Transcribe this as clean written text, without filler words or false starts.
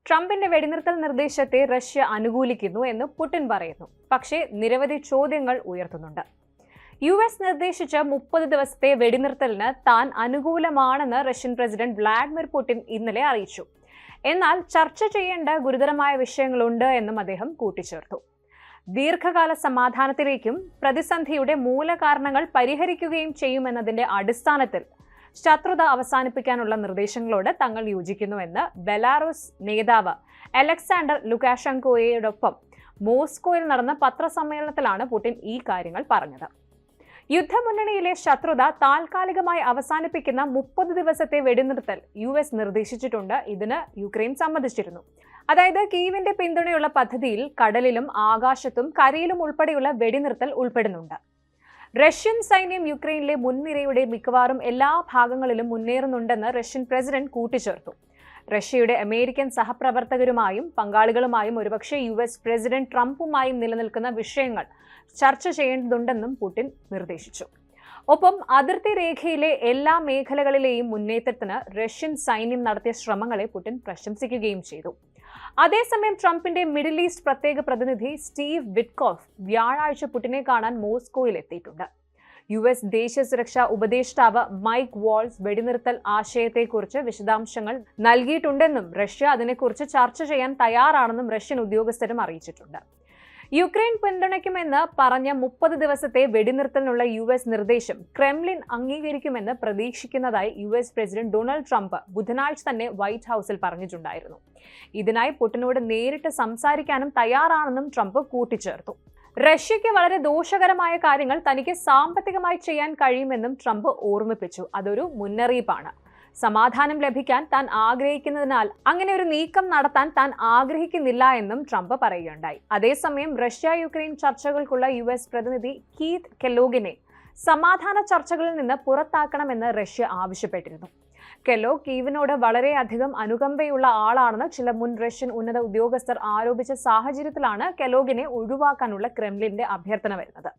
ട്രംപിന്റെ വെടിനിർത്തൽ നിർദ്ദേശത്തെ റഷ്യ അനുകൂലിക്കുന്നു എന്ന് പുടിൻ പറയുന്നു. പക്ഷേ നിരവധി ചോദ്യങ്ങൾ ഉയർത്തുന്നുണ്ട്. യുഎസ് നിർദ്ദേശിച്ച 30 ദിവസത്തെ വെടിനിർത്തലിന് താൻ അനുകൂലമാണെന്ന് റഷ്യൻ പ്രസിഡന്റ് വ്ളാഡിമിർ പുടിൻ ഇന്നലെ അറിയിച്ചു. എന്നാൽ ചർച്ച ചെയ്യേണ്ട ഗുരുതരമായ വിഷയങ്ങളുണ്ട് എന്നും അദ്ദേഹം കൂട്ടിച്ചേർത്തു. ദീർഘകാല സമാധാനത്തിലേക്കും പ്രതിസന്ധിയുടെ മൂലകാരണങ്ങൾ പരിഹരിക്കുകയും ചെയ്യുമെന്നതിന്റെ അടിസ്ഥാനത്തിൽ ശത്രുത അവസാനിപ്പിക്കാനുള്ള നിർദ്ദേശങ്ങളോട് തങ്ങൾ യോജിക്കുന്നുവെന്ന് ബെലാറൂസ് നേതാവ് അലക്സാണ്ടർ ലുകാഷെങ്കോയോടൊപ്പം മോസ്കോയിൽ നടന്ന പത്രസമ്മേളനത്തിലാണ് പുടിൻ ഈ കാര്യങ്ങൾ പറഞ്ഞത്. യുദ്ധമുന്നണിയിലെ ശത്രുത താൽക്കാലികമായി അവസാനിപ്പിക്കുന്ന 30 ദിവസത്തെ വെടിനിർത്തൽ യുഎസ് നിർദ്ദേശിച്ചിട്ടുണ്ട്. ഇതിന് യുക്രൈൻ സമ്മതിച്ചിരുന്നു. അതായത് കീവിന്റെ പിന്തുണയുള്ള പദ്ധതിയിൽ കടലിലും ആകാശത്തും കരയിലും ഉൾപ്പെടെയുള്ള വെടിനിർത്തൽ ഉൾപ്പെടുന്നുണ്ട്. റഷ്യൻ സൈന്യം യുക്രൈനിലെ മുൻനിരയുടെ മിക്കവാറും എല്ലാ ഭാഗങ്ങളിലും മുന്നേറുന്നുണ്ടെന്ന് റഷ്യൻ പ്രസിഡന്റ് കൂട്ടിച്ചേർത്തു. റഷ്യയുടെ അമേരിക്കൻ സഹപ്രവർത്തകരുമായും പങ്കാളികളുമായും ഒരുപക്ഷെ യുഎസ് പ്രസിഡന്റ് ട്രംപുമായും നിലനിൽക്കുന്ന വിഷയങ്ങൾ ചർച്ച ചെയ്യേണ്ടതുണ്ടെന്നും പുടിൻ നിർദ്ദേശിച്ചു. ഒപ്പം അതിർത്തി രേഖയിലെ എല്ലാ മേഖലകളിലെയും മുന്നേറ്റത്തിന് റഷ്യൻ സൈന്യം നടത്തിയ ശ്രമങ്ങളെ പുടിൻ പ്രശംസിക്കുകയും ചെയ്തു. അതേസമയം ട്രംപിന്റെ മിഡിൽ ഈസ്റ്റ് പ്രത്യേക പ്രതിനിധി സ്റ്റീവ് വിറ്റ്കോഫ് വ്യാഴാഴ്ച പുടിനെ കാണാൻ മോസ്കോയിൽ എത്തിയിട്ടുണ്ട്. യുഎസ് ദേശീയ സുരക്ഷാ ഉപദേഷ്ടാവ് മൈക്ക് വാൾസ് വെടിനിർത്തൽ ആശയത്തെക്കുറിച്ച് വിശദാംശങ്ങൾ നൽകിയിട്ടുണ്ടെന്നും റഷ്യ അതിനെക്കുറിച്ച് ചർച്ച ചെയ്യാൻ തയ്യാറാണെന്നും റഷ്യൻ ഉദ്യോഗസ്ഥരും അറിയിച്ചിട്ടുണ്ട്. യുക്രൈൻ പിന്തുണയ്ക്കുമെന്ന് പറഞ്ഞ 30 ദിവസത്തെ വെടിനിർത്തലിനുള്ള യുഎസ് നിർദ്ദേശം ക്രെംലിൻ അംഗീകരിക്കുമെന്ന് പ്രതീക്ഷിക്കുന്നതായി യുഎസ് പ്രസിഡന്റ് ഡൊണാൾഡ് ട്രംപ് ബുധനാഴ്ച തന്നെ വൈറ്റ് ഹൌസിൽ പറഞ്ഞിട്ടുണ്ടായിരുന്നു. ഇതിനായി പുടിനോട് നേരിട്ട് സംസാരിക്കാനും തയ്യാറാണെന്നും ട്രംപ് കൂട്ടിച്ചേർത്തു. റഷ്യയ്ക്ക് വളരെ ദോഷകരമായ കാര്യങ്ങൾ തനിക്ക് സാമ്പത്തികമായി ചെയ്യാൻ കഴിയുമെന്നും ട്രംപ് ഓർമ്മിപ്പിച്ചു. അതൊരു മുന്നറിയിപ്പാണ്. സമാധാനം ലഭിക്കാൻ താൻ ആഗ്രഹിക്കുന്നതിനാൽ അങ്ങനെ ഒരു നീക്കം നടത്താൻ താൻ ആഗ്രഹിക്കുന്നില്ല എന്നും ട്രംപ് പറയുകയുണ്ടായി. അതേസമയം റഷ്യ യുക്രൈൻ ചർച്ചകൾക്കുള്ള യുഎസ് പ്രതിനിധി കീത്ത് കെല്ലോഗിനെ സമാധാന ചർച്ചകളിൽ നിന്ന് പുറത്താക്കണമെന്ന് റഷ്യ ആവശ്യപ്പെട്ടിരുന്നു. കെല്ലോഗ് കീവിനോട് വളരെയധികം അനുകമ്പയുള്ള ആളാണെന്ന് ചില മുൻ റഷ്യൻ ഉന്നത ഉദ്യോഗസ്ഥർ ആരോപിച്ച സാഹചര്യത്തിലാണ് കെല്ലോഗിനെ ഒഴിവാക്കാനുള്ള ക്രെംലിന്റെ അഭ്യർത്ഥന വരുന്നത്.